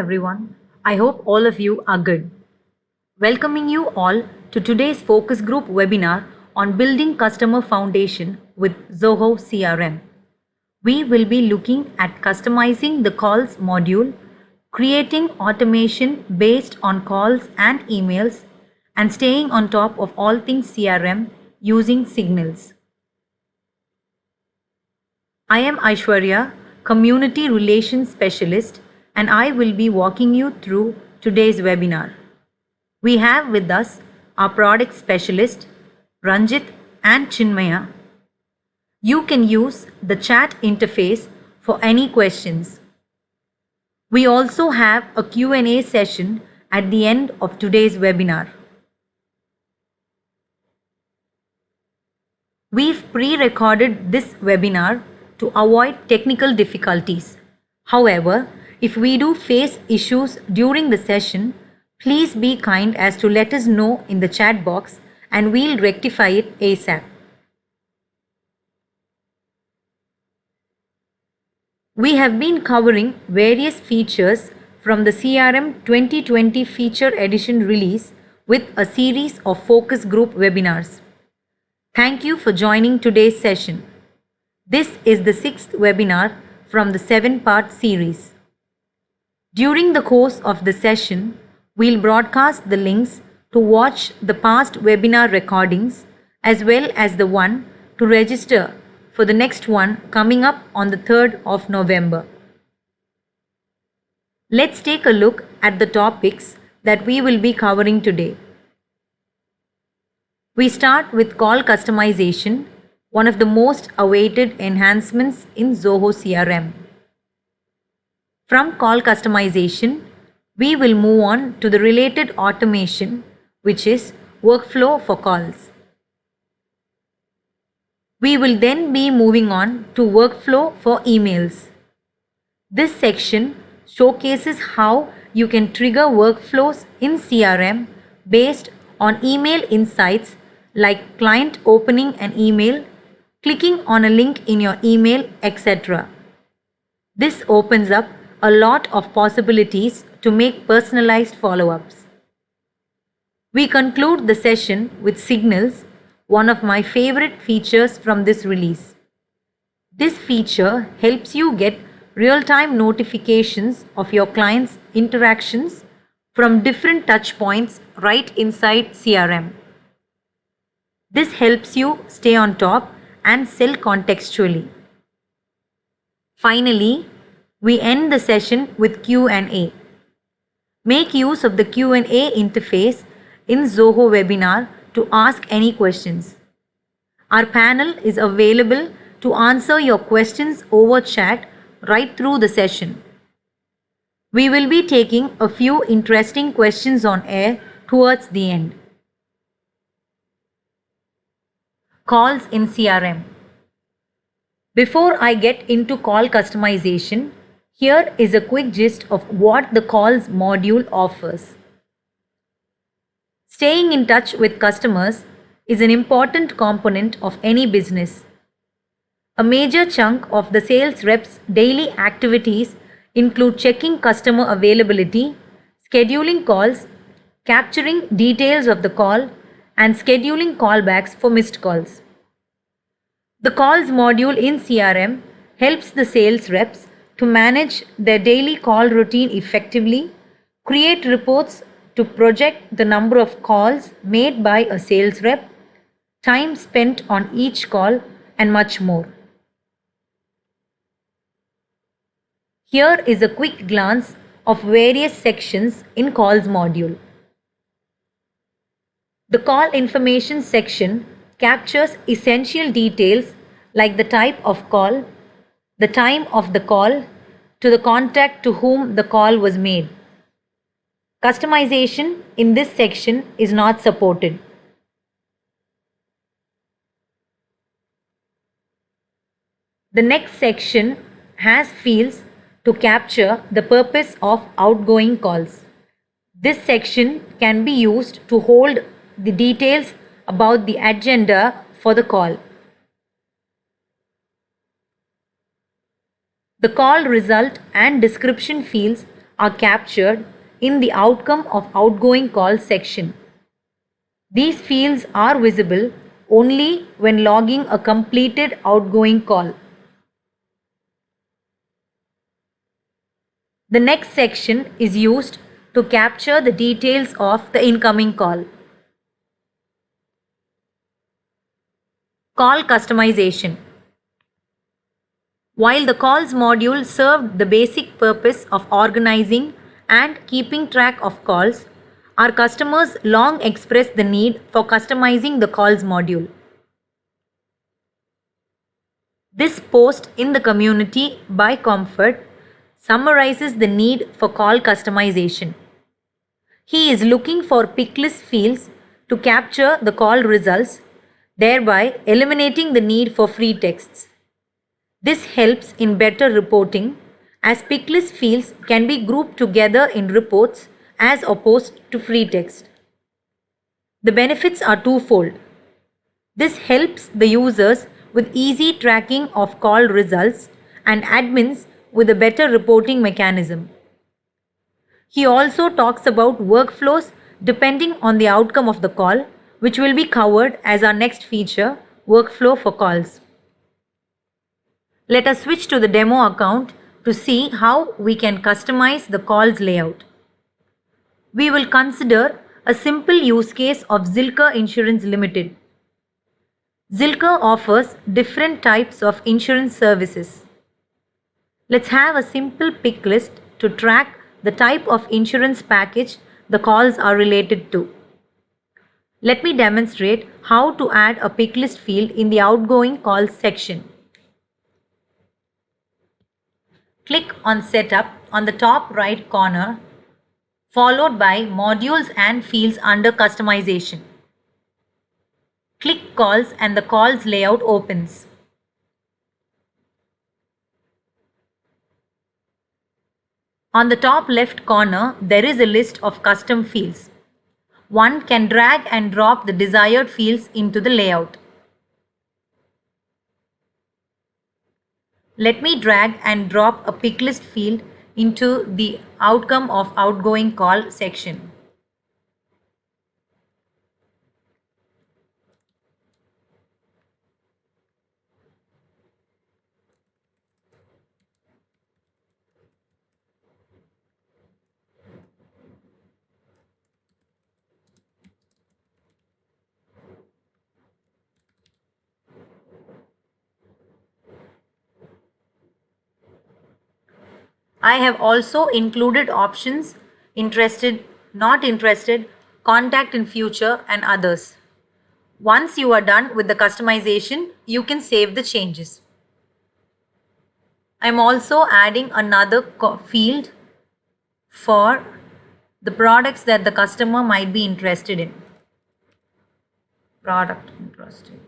everyone. I hope all of you are good. Welcoming you all to today's focus group webinar on building customer foundation with Zoho CRM. We will be looking at customizing the calls module, creating automation based on calls and emails, and staying on top of all things CRM using signals. I am Aishwarya, Community Relations Specialist, and I will be walking you through today's webinar. We have with us our product specialist, Ranjit and Chinmaya. You can use the chat interface for any questions. We also have a Q&A session at the end of today's webinar. We've pre-recorded this webinar to avoid technical difficulties. However, if we do face issues during the session, please be kind as to let us know in the chat box and we'll rectify it ASAP. We have been covering various features from the CRM 2020 Feature Edition release with a series of focus group webinars. Thank you for joining today's session. This is the 6th webinar from the 7-part series. During the course of the session, we'll broadcast the links to watch the past webinar recordings as well as the one to register for the next one coming up on the 3rd of November. Let's take a look at the topics that we will be covering today. We start with call customization, one of the most awaited enhancements in Zoho CRM. From call customization, we will move on to the related automation, which is workflow for calls. We will then be moving on to workflow for emails. This section showcases how you can trigger workflows in CRM based on email insights like client opening an email, clicking on a link in your email, etc. This opens up a lot of possibilities to make personalized follow-ups. We conclude the session with signals, one of my favorite features from this release. This feature helps you get real-time notifications of your clients' interactions from different touchpoints right inside CRM. This helps you stay on top and sell contextually. Finally, we end the session with Q&A. Make use of the Q&A interface in Zoho webinar to ask any questions. Our panel is available to answer your questions over chat right through the session. We will be taking a few interesting questions on air towards the end. Calls in CRM. Before I get into call customization, here is a quick gist of what the calls module offers. Staying in touch with customers is an important component of any business. A major chunk of the sales reps' daily activities include checking customer availability, scheduling calls, capturing details of the call, and scheduling callbacks for missed calls. The calls module in CRM helps the sales reps to manage their daily call routine effectively, create reports to project the number of calls made by a sales rep, time spent on each call, and much more. Here is a quick glance of various sections in calls module. The call information section captures essential details like the type of call, the time of the call, to the contact to whom the call was made. Customization in this section is not supported. The next section has fields to capture the purpose of outgoing calls. This section can be used to hold the details about the agenda for the call. The call result and description fields are captured in the outcome of outgoing call section. These fields are visible only when logging a completed outgoing call. The next section is used to capture the details of the incoming call. Call customization. While the calls module served the basic purpose of organizing and keeping track of calls, our customers long expressed the need for customizing the calls module. This post in the community by Comfort summarizes the need for call customization. He is looking for picklist fields to capture the call results, thereby eliminating the need for free texts. This helps in better reporting as picklist fields can be grouped together in reports as opposed to free text. The benefits are twofold. This helps the users with easy tracking of call results and admins with a better reporting mechanism. He also talks about workflows depending on the outcome of the call, which will be covered as our next feature, workflow for calls. Let us switch to the demo account to see how we can customize the calls layout. We will consider a simple use case of Zilker Insurance Limited. Zilker offers different types of insurance services. Let's have a simple pick list to track the type of insurance package the calls are related to. Let me demonstrate how to add a pick list field in the outgoing calls section. Click on Setup on the top right corner, followed by Modules and Fields under Customization. Click Calls and the calls layout opens. On the top left corner, there is a list of custom fields. One can drag and drop the desired fields into the layout. Let me drag and drop a pick list field into the outcome of outgoing call section. I have also included options interested, not interested, contact in future and others. Once you are done with the customization, you can save the changes. I am also adding another field for the products that the customer might be interested in. Product interested.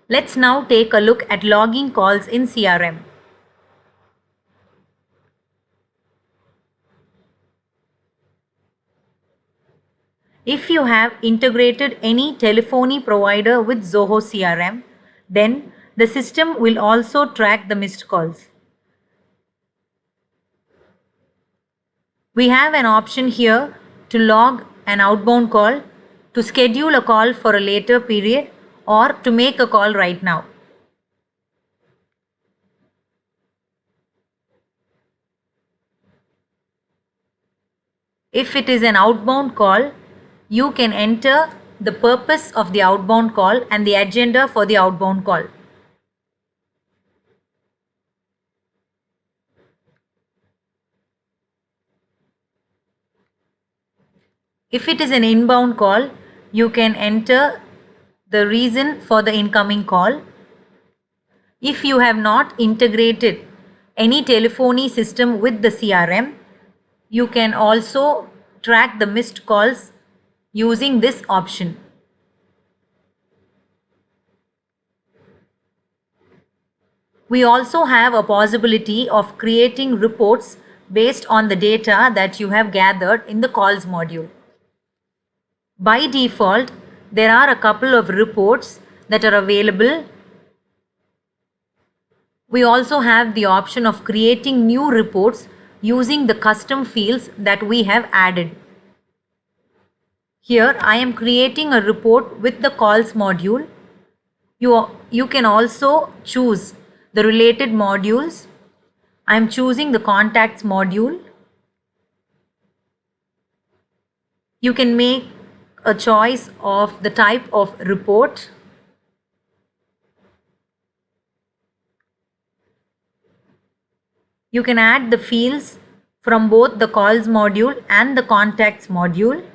Let's now take a look at logging calls in CRM. If you have integrated any telephony provider with Zoho CRM, then the system will also track the missed calls. We have an option here to log an outbound call, to schedule a call for a later period, or to make a call right now. If it is an outbound call, you can enter the purpose of the outbound call and the agenda for the outbound call. If it is an inbound call, you can enter the reason for the incoming call. If you have not integrated any telephony system with the CRM, you can also track the missed calls using this option. We also have a possibility of creating reports based on the data that you have gathered in the calls module. By default, there are a couple of reports that are available. We also have the option of creating new reports using the custom fields that we have added. Here I am creating a report with the calls module. You can also choose the related modules. I am choosing the contacts module. You can make a choice of the type of report. You can add the fields from both the calls module and the contacts module.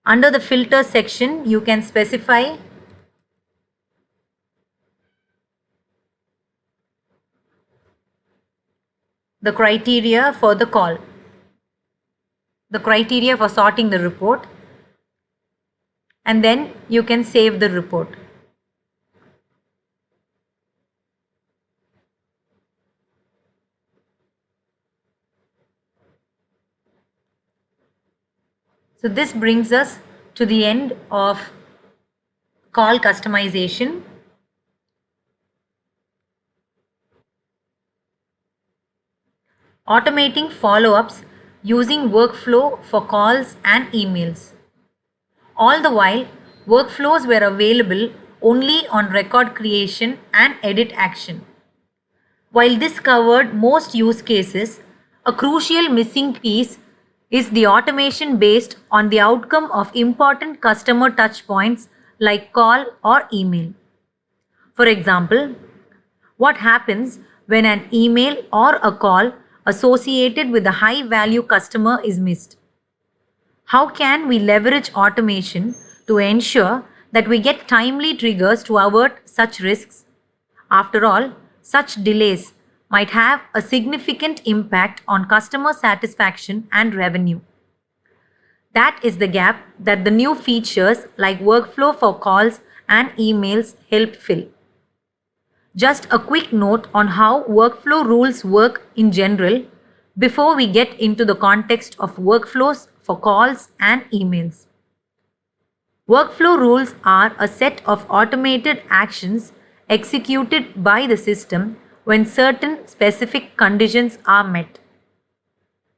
Under the filter section, you can specify the criteria for the call, the criteria for sorting the report, and then you can save the report. So this brings us to the end of call customization. Automating follow-ups using workflow for calls and emails. All the while, workflows were available only on record creation and edit action. While this covered most use cases, a crucial missing piece is the automation based on the outcome of important customer touchpoints like call or email. For example, what happens when an email or a call associated with a high value customer is missed? How can we leverage automation to ensure that we get timely triggers to avert such risks? After all, such delays might have a significant impact on customer satisfaction and revenue. That is the gap that the new features like workflow for calls and emails help fill. Just a quick note on how workflow rules work in general before we get into the context of workflows for calls and emails. Workflow rules are a set of automated actions executed by the system when certain specific conditions are met.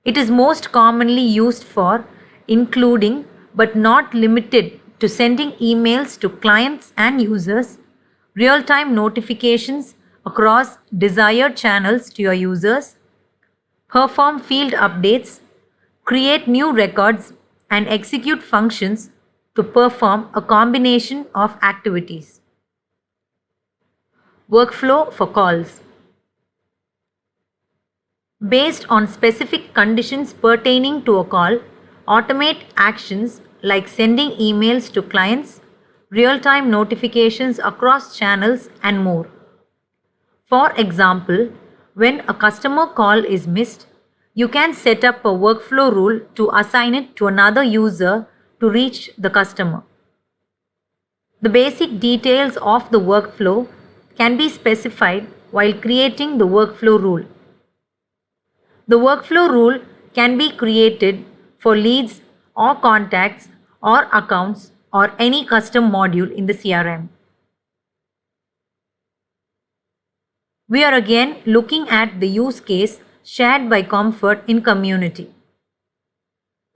It is most commonly used for including but not limited to sending emails to clients and users, real-time notifications across desired channels to your users, perform field updates, create new records, and execute functions to perform a combination of activities. Workflow for calls. Based on specific conditions pertaining to a call, automate actions like sending emails to clients, real-time notifications across channels, and more. For example, when a customer call is missed, you can set up a workflow rule to assign it to another user to reach the customer. The basic details of the workflow can be specified while creating the workflow rule. The workflow rule can be created for leads or contacts or accounts or any custom module in the CRM. We are again looking at the use case shared by Comfort in community.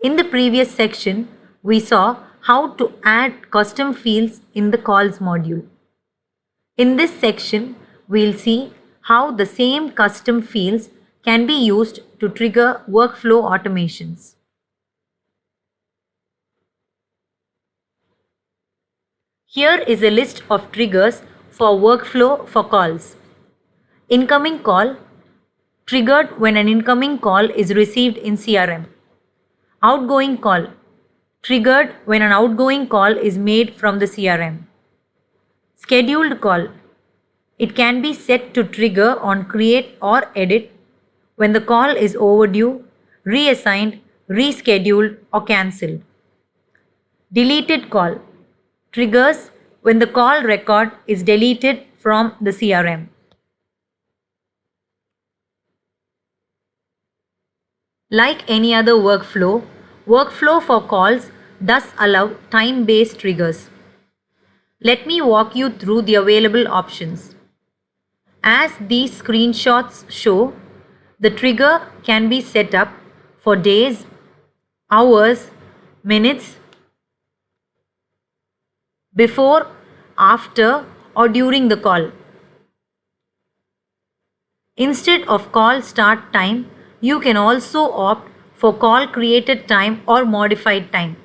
In the previous section, we saw how to add custom fields in the calls module. In this section, we'll see how the same custom fields can be used to trigger workflow automations. Here is a list of triggers for workflow for calls. Incoming call, triggered when an incoming call is received in CRM. Outgoing call, triggered when an outgoing call is made from the CRM. Scheduled call, it can be set to trigger on create or edit when the call is overdue, reassigned, rescheduled, or cancelled. Deleted call triggers when the call record is deleted from the CRM. Like any other workflow for calls does allow time-based triggers. Let me walk you through the available options. As these screenshots show, the trigger can be set up for days, hours, minutes, before, after, or during the call. Instead of call start time, you can also opt for call created time or modified time.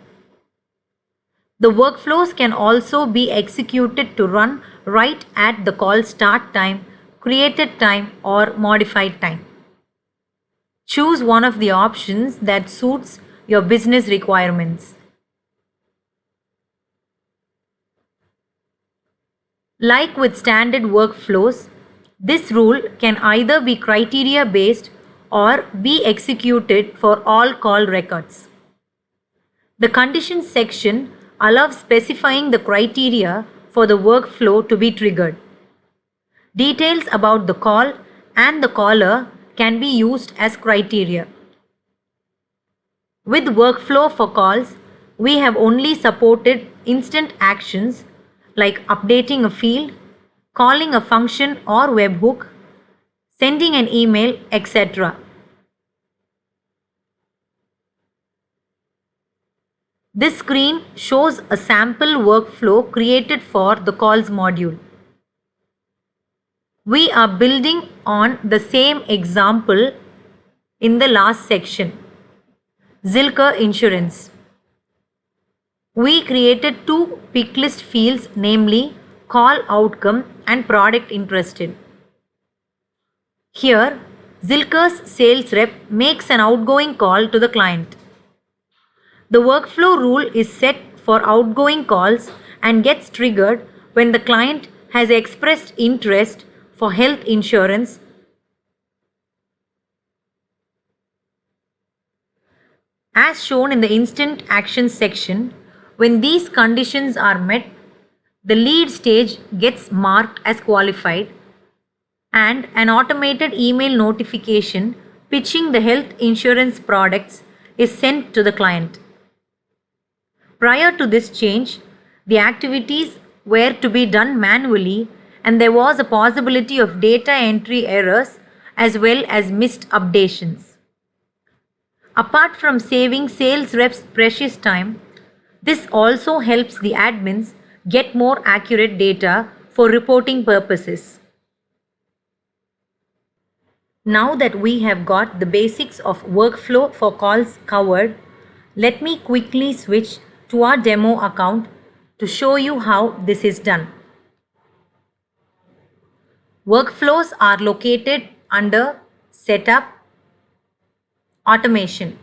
The workflows can also be executed to run right at the call start time, created time, or modified time. Choose one of the options that suits your business requirements. Like with standard workflows, this rule can either be criteria based or be executed for all call records. The conditions section allows specifying the criteria for the workflow to be triggered. Details about the call and the caller can be used as criteria. With workflow for calls, we have only supported instant actions like updating a field, calling a function or webhook, sending an email, etc. This screen shows a sample workflow created for the calls module. We are building on the same example in the last section, Zilker Insurance. We created two pick list fields, namely call outcome and product interested. Here, Zilker's sales rep makes an outgoing call to the client. The workflow rule is set for outgoing calls and gets triggered when the client has expressed interest for health insurance. As shown in the instant actions section, when these conditions are met, the lead stage gets marked as qualified and an automated email notification pitching the health insurance products is sent to the client. Prior to this change, the activities were to be done manually and there was a possibility of data entry errors as well as missed updations. Apart from saving sales reps precious time, this also helps the admins get more accurate data for reporting purposes. Now that we have got the basics of workflow for calls covered, let me quickly switch to our demo account to show you how this is done. Workflows are located under Setup, Automation.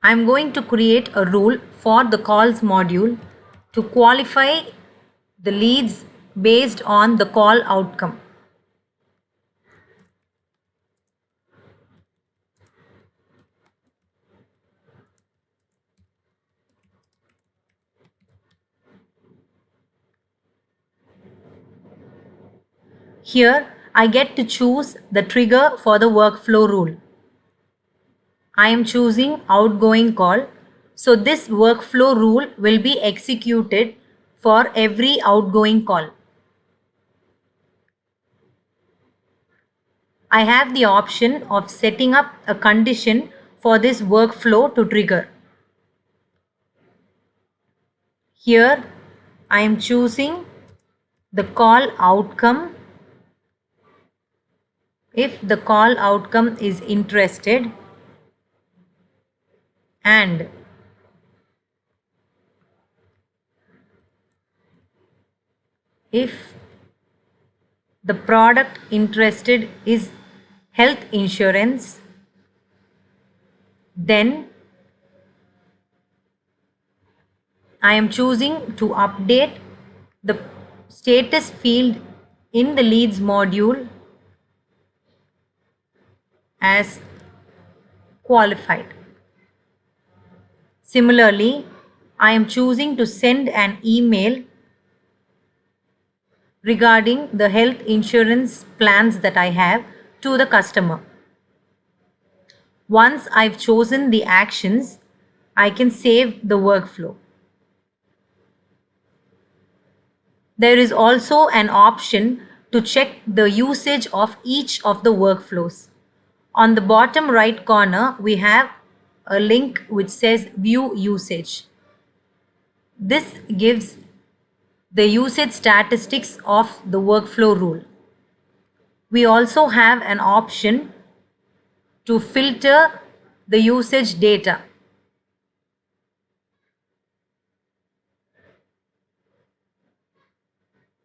I am going to create a rule for the calls module to qualify the leads based on the call outcome. Here, I get to choose the trigger for the workflow rule. I am choosing outgoing call, so this workflow rule will be executed for every outgoing call. I have the option of setting up a condition for this workflow to trigger. Here, I am choosing the call outcome. If the call outcome is interested and if the product interested is health insurance, then I am choosing to update the status field in the leads module as qualified. Similarly, I am choosing to send an email regarding the health insurance plans that I have to the customer. Once I've chosen the actions, I can save the workflow. There is also an option to check the usage of each of the workflows. On the bottom right corner, we have a link which says View Usage. This gives the usage statistics of the workflow rule. We also have an option to filter the usage data.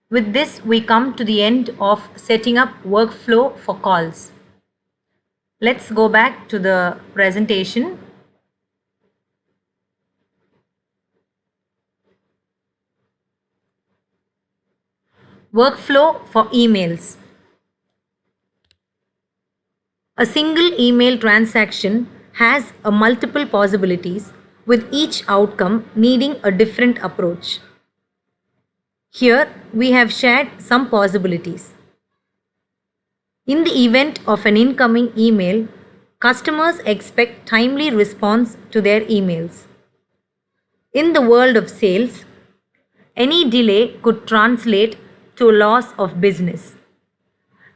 With this, we come to the end of setting up workflow for calls. Let's go back to the presentation. Workflow for emails. A single email transaction has a multiple possibilities, with each outcome needing a different approach. Here we have shared some possibilities. In the event of an incoming email, customers expect timely response to their emails. In the world of sales, any delay could translate to a loss of business.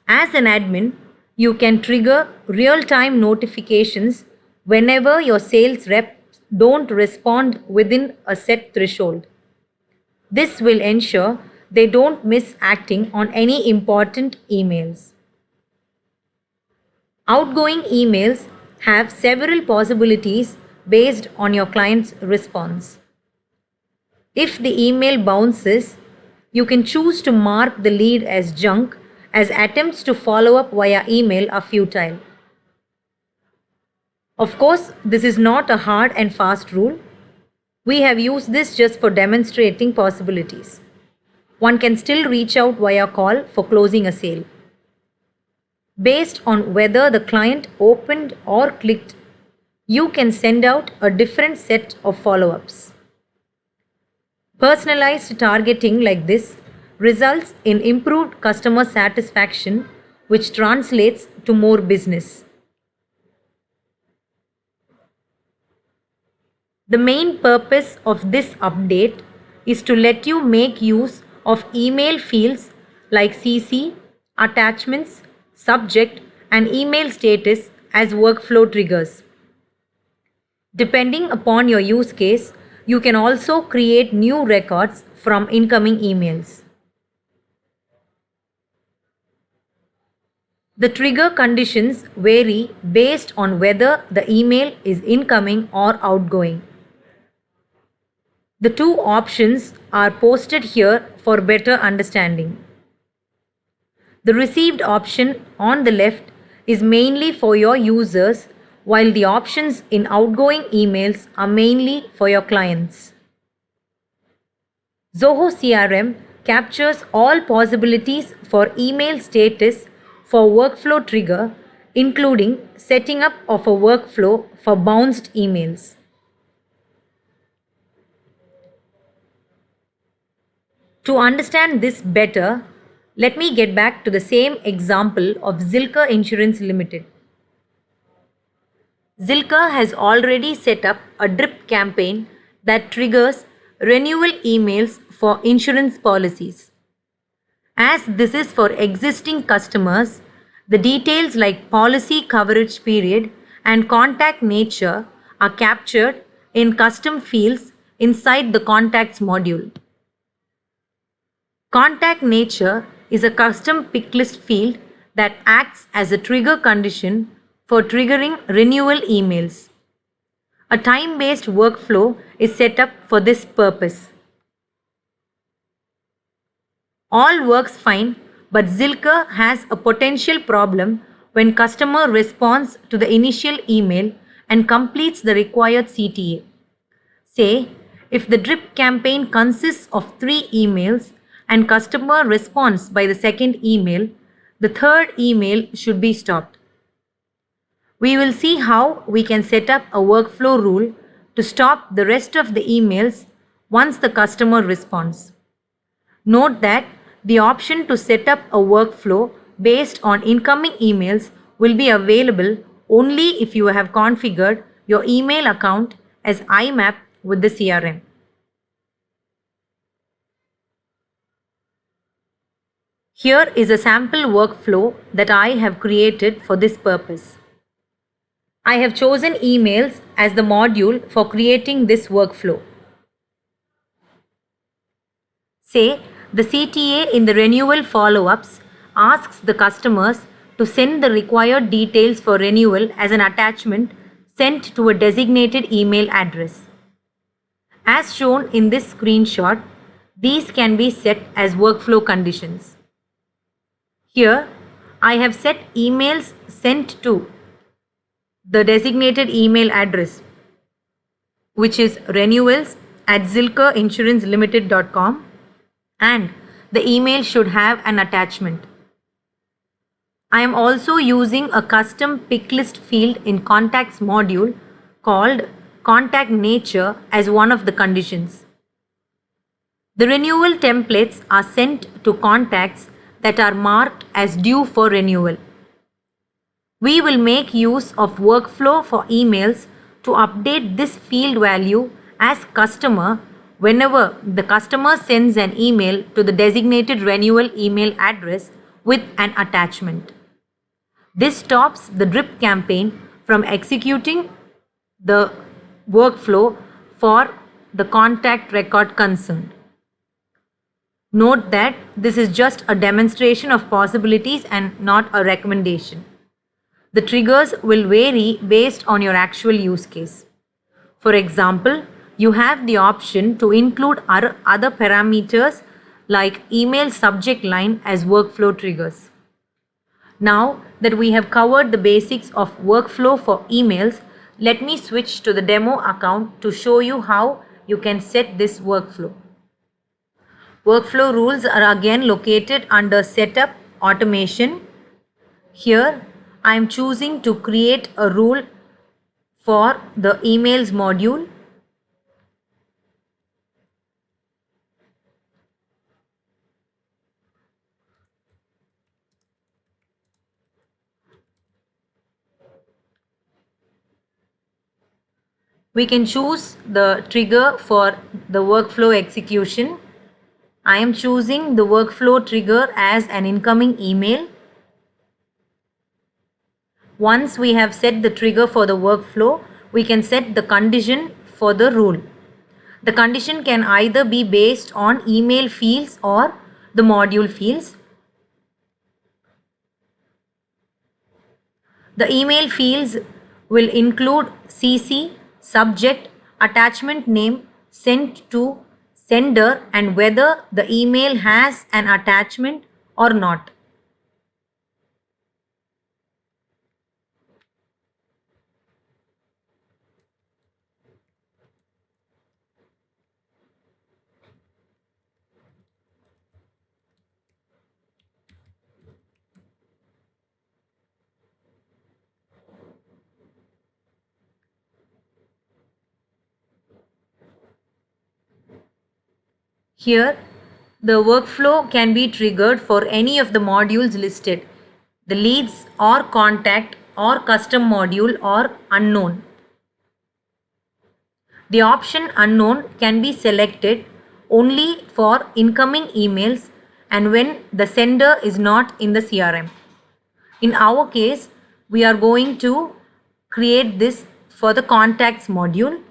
As an admin, you can trigger real-time notifications whenever your sales reps don't respond within a set threshold. This will ensure they don't miss acting on any important emails. Outgoing emails have several possibilities based on your client's response. If the email bounces, you can choose to mark the lead as junk, as attempts to follow up via email are futile. Of course, this is not a hard and fast rule. We have used this just for demonstrating possibilities. One can still reach out via call for closing a sale. Based on whether the client opened or clicked, you can send out a different set of follow-ups. Personalized targeting like this results in improved customer satisfaction, which translates to more business. The main purpose of this update is to let you make use of email fields like CC, attachments, subject, and email status as workflow triggers. Depending upon your use case, you can also create new records from incoming emails. The trigger conditions vary based on whether the email is incoming or outgoing. The two options are posted here for better understanding. The received option on the left is mainly for your users, while the options in outgoing emails are mainly for your clients. Zoho CRM captures all possibilities for email status for workflow trigger, including setting up of a workflow for bounced emails. To understand this better, let me get back to the same example of Zilker Insurance Limited. Zilker has already set up a drip campaign that triggers renewal emails for insurance policies. As this is for existing customers, the details like policy coverage period and contact nature are captured in custom fields inside the contacts module. Contact nature is a custom pick list field that acts as a trigger condition for triggering renewal emails. A time-based workflow is set up for this purpose. All works fine, but Zilker has a potential problem when customer responds to the initial email and completes the required CTA. Say, if the drip campaign consists of 3 emails and customer responds by the second email, the third email should be stopped. We will see how we can set up a workflow rule to stop the rest of the emails once the customer responds. Note that the option to set up a workflow based on incoming emails will be available only if you have configured your email account as IMAP with the CRM. Here is a sample workflow that I have created for this purpose. I have chosen emails as the module for creating this workflow. Say, the CTA in the renewal follow-ups asks the customers to send the required details for renewal as an attachment sent to a designated email address. As shown in this screenshot, these can be set as workflow conditions. Here, I have set emails sent to the designated email address, which is renewals@zilkerinsurancelimited.com, and the email should have an attachment. I am also using a custom pick list field in contacts module called contact nature as one of the conditions. The renewal templates are sent to contacts that are marked as due for renewal. We will make use of workflow for emails to update this field value as customer whenever the customer sends an email to the designated renewal email address with an attachment. This stops the drip campaign from executing the workflow for the contact record concerned. Note that this is just a demonstration of possibilities and not a recommendation. The triggers will vary based on your actual use case. For example, you have the option to include other parameters like email subject line as workflow triggers. Now that we have covered the basics of workflow for emails, let me switch to the demo account to show you how you can set this workflow. Workflow rules are again located under Setup Automation. Here, I am choosing to create a rule for the emails module. We can choose the trigger for the workflow execution. I am choosing the workflow trigger as an incoming email. Once we have set the trigger for the workflow, we can set the condition for the rule. The condition can either be based on email fields or the module fields. The email fields will include CC, subject, attachment name, sent to, sender, and whether the email has an attachment or not. Here, the workflow can be triggered for any of the modules listed. The leads or contact or custom module or unknown. The option unknown can be selected only for incoming emails and when the sender is not in the CRM. In our case, we are going to create this for the contacts module.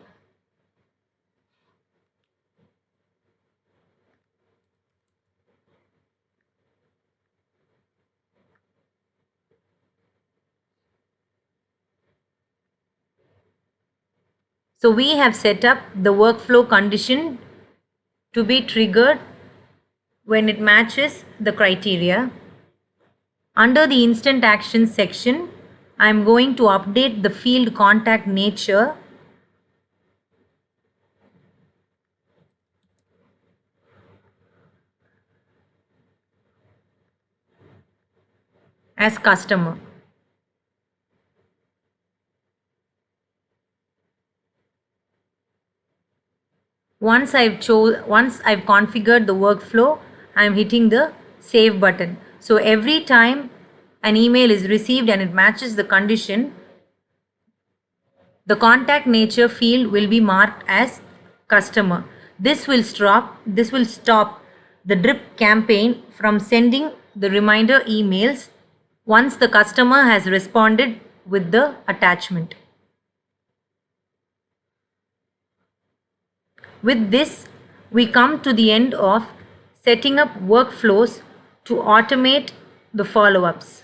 So we have set up the workflow condition to be triggered when it matches the criteria. Under the instant actions section, I am going to update the field contact nature as customer. Once I've configured the workflow, I'm hitting the save button. So every time an email is received and it matches the condition, the contact nature field will be marked as customer. This will stop the drip campaign from sending the reminder emails once the customer has responded with the attachment. With this, we come to the end of setting up workflows to automate the follow-ups.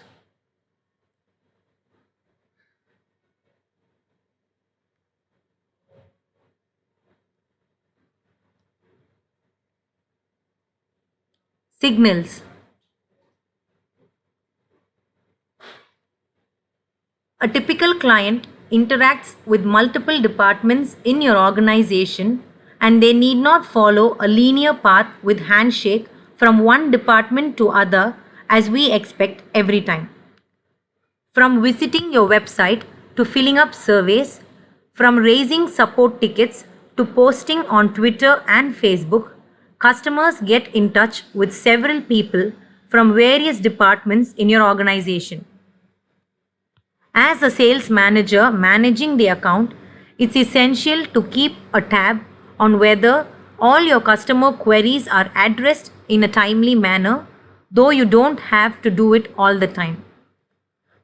Signals. A typical client interacts with multiple departments in your organization, and they need not follow a linear path with handshake from one department to other as we expect every time. From visiting your website to filling up surveys, from raising support tickets to posting on Twitter and Facebook, customers get in touch with several people from various departments in your organization. As a sales manager managing the account, it's essential to keep a tab on whether all your customer queries are addressed in a timely manner, though you don't have to do it all the time.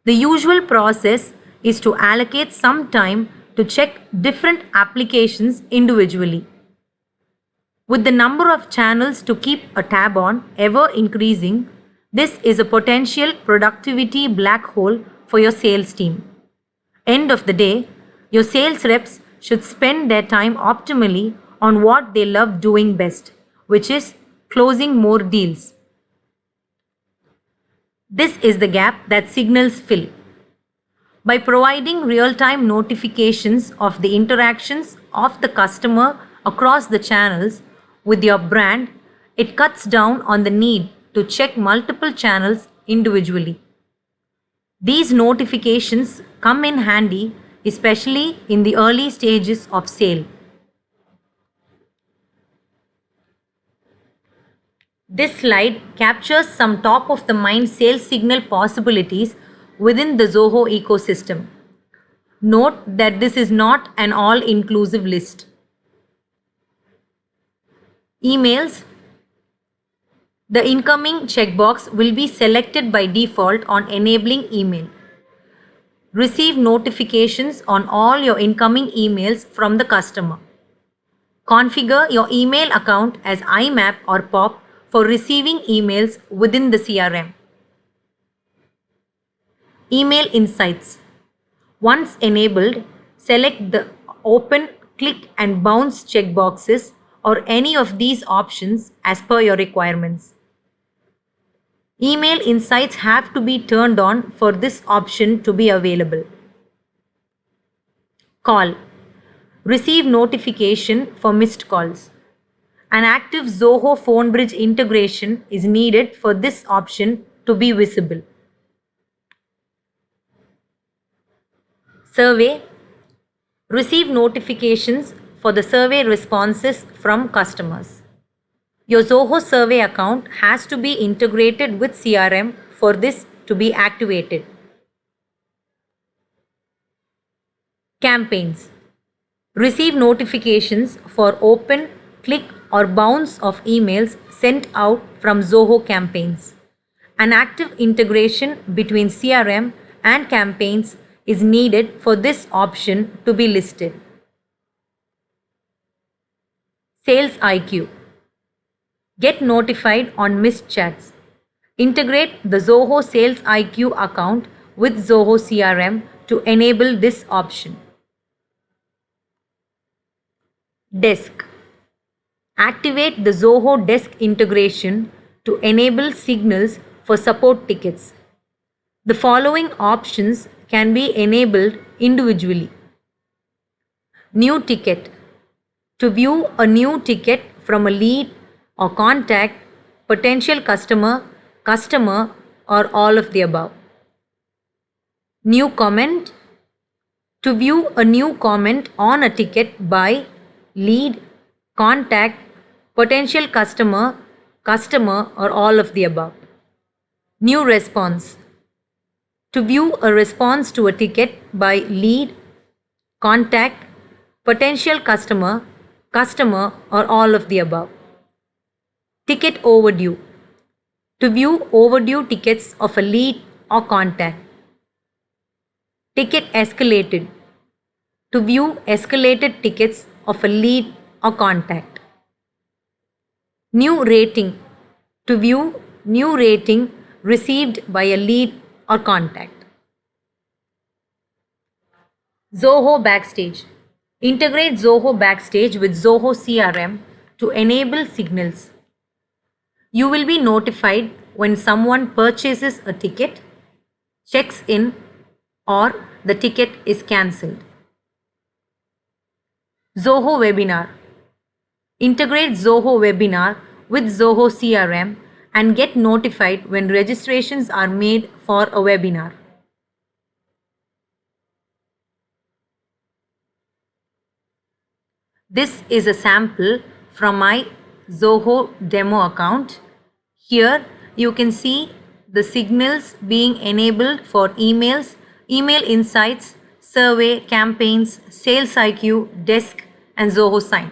The usual process is to allocate some time to check different applications individually. With the number of channels to keep a tab on ever increasing, this is a potential productivity black hole for your sales team. End of the day, your sales reps should spend their time optimally on what they love doing best, which is closing more deals. This is the gap that Signals fill. By providing real-time notifications of the interactions of the customer across the channels with your brand, it cuts down on the need to check multiple channels individually. These notifications come in handy, especially in the early stages of sale. This slide captures some top of the mind sales signal possibilities within the Zoho ecosystem. Note that this is not an all-inclusive list. Emails. The incoming checkbox will be selected by default on enabling email. Receive notifications on all your incoming emails from the customer. Configure your email account as IMAP or POP for receiving emails within the CRM. Email Insights. Once enabled, select the Open, Click and Bounce checkboxes or any of these options as per your requirements. Email Insights have to be turned on for this option to be available. Call. Receive notification for missed calls. An active Zoho Phone Bridge integration is needed for this option to be visible. Survey. Receive notifications for the survey responses from customers. Your Zoho survey account has to be integrated with CRM for this to be activated. Campaigns. Receive notifications for open, click or bounce of emails sent out from Zoho campaigns. An active integration between CRM and campaigns is needed for this option to be listed. Sales IQ. Get notified on missed chats. Integrate the Zoho Sales IQ account with Zoho CRM to enable this option. Desk. Activate the Zoho Desk integration to enable signals for support tickets. The following options can be enabled individually. New ticket. To view a new ticket from a lead or contact, potential customer, or all of the above. New comment. To view a new comment on a ticket by lead, contact, potential customer, or all of the above. New response. To view a response to a ticket by lead, contact, potential customer, or all of the above. Ticket overdue. To view overdue tickets of a lead or contact. Ticket escalated. To view escalated tickets of a lead or contact. New rating. To view new rating received by a lead or contact. Zoho Backstage. Integrate Zoho Backstage with Zoho CRM to enable signals. You will be notified when someone purchases a ticket, checks in, or the ticket is cancelled. Zoho Webinar. Integrate Zoho Webinar with Zoho CRM and get notified when registrations are made for a webinar. This is a sample from my Zoho demo account. Here you can see the signals being enabled for emails, email insights, survey, campaigns, sales IQ, desk, and Zoho Sign.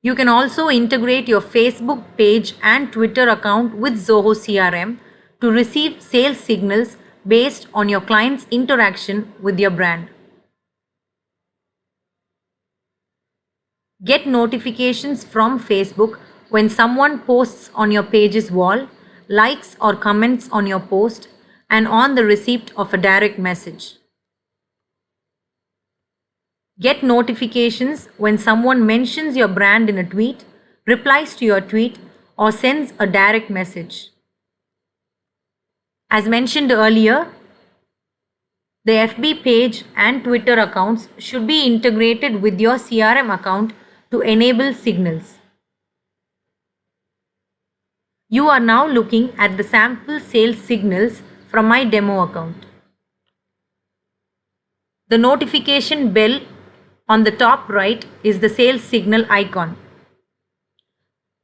You can also integrate your Facebook page and Twitter account with Zoho CRM to receive sales signals based on your client's interaction with your brand. Get notifications from Facebook when someone posts on your page's wall, likes or comments on your post, and on the receipt of a direct message. Get notifications when someone mentions your brand in a tweet, replies to your tweet, or sends a direct message. As mentioned earlier, the FB page and Twitter accounts should be integrated with your CRM account to enable signals. You are now looking at the sample sales signals from my demo account. The notification bell on the top right is the sales signal icon.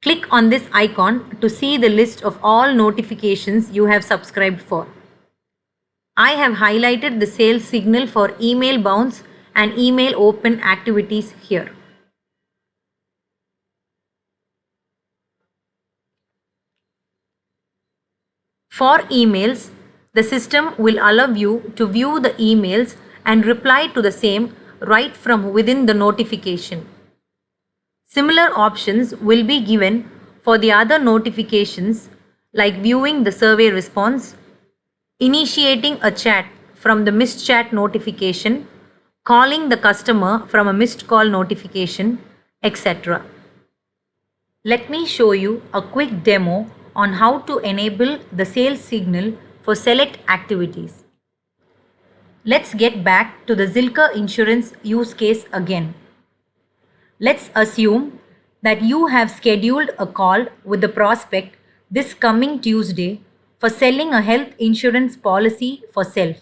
Click on this icon to see the list of all notifications you have subscribed for. I have highlighted the sales signal for email bounce and email open activities here. For emails, the system will allow you to view the emails and reply to the same right from within the notification. Similar options will be given for the other notifications like viewing the survey response, initiating a chat from the missed chat notification, calling the customer from a missed call notification, etc. Let me show you a quick demo on how to enable the sales signal for select activities. Let's get back to the Zilker insurance use case again. Let's assume that you have scheduled a call with the prospect this coming Tuesday for selling a health insurance policy for self.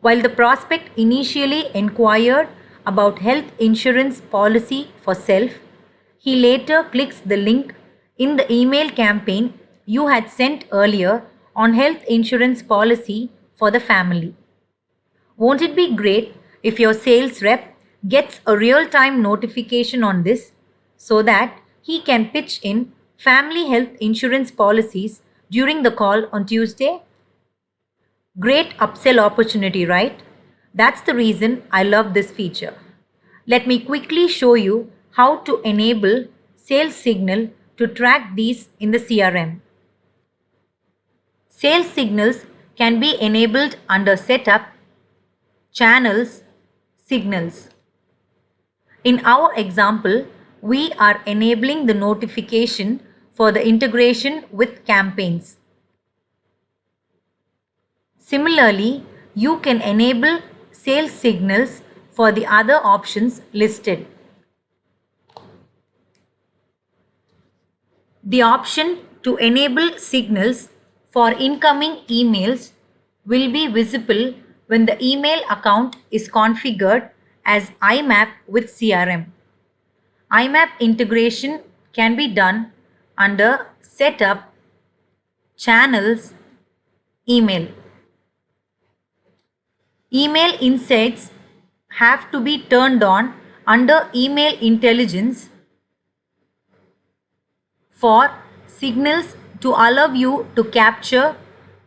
While the prospect initially inquired about health insurance policy for self, he later clicks the link in the email campaign you had sent earlier on health insurance policy for the family. Won't it be great if your sales rep gets a real-time notification on this so that he can pitch in family health insurance policies during the call on Tuesday? Great upsell opportunity, right? That's the reason I love this feature. Let me quickly show you how to enable sales signal to track these in the CRM. Sales signals can be enabled under Setup, Channels, Signals. In our example, we are enabling the notification for the integration with campaigns. Similarly, you can enable sales signals for the other options listed. The option to enable signals for incoming emails will be visible when the email account is configured as IMAP with CRM. IMAP integration can be done under Setup, Channels, Email. Email insights have to be turned on under Email Intelligence for Signals to allow you to capture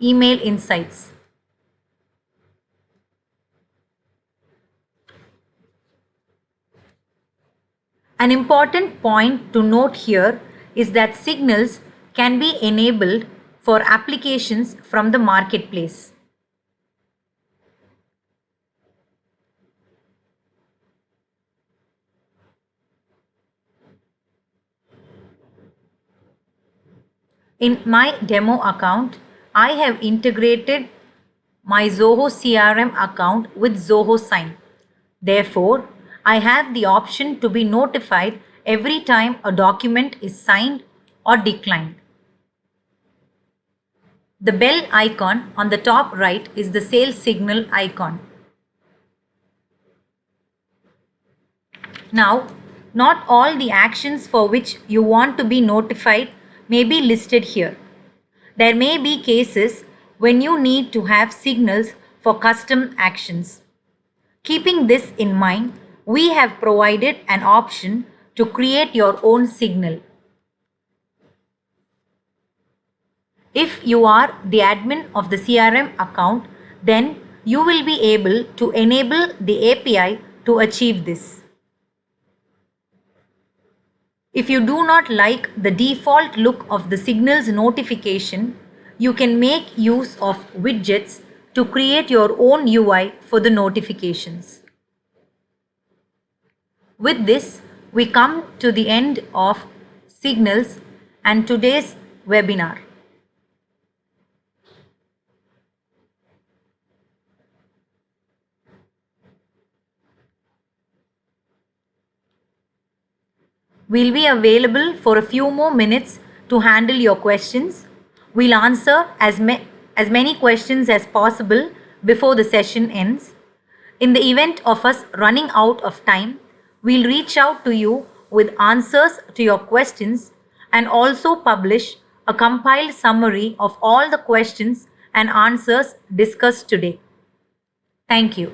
email insights. An important point to note here is that Signals can be enabled for applications from the marketplace. In my demo account, I have integrated my Zoho CRM account with Zoho Sign. Therefore, I have the option to be notified every time a document is signed or declined. The bell icon on the top right is the sales signal icon. Now, not all the actions for which you want to be notified may be listed here. There may be cases when you need to have signals for custom actions. Keeping this in mind, we have provided an option to create your own signal. If you are the admin of the CRM account, then you will be able to enable the API to achieve this. If you do not like the default look of the signals notification, you can make use of widgets to create your own UI for the notifications. With this, we come to the end of Signals and today's webinar. We'll be available for a few more minutes to handle your questions. We'll answer as many questions as possible before the session ends. In the event of us running out of time, we'll reach out to you with answers to your questions and also publish a compiled summary of all the questions and answers discussed today. Thank you.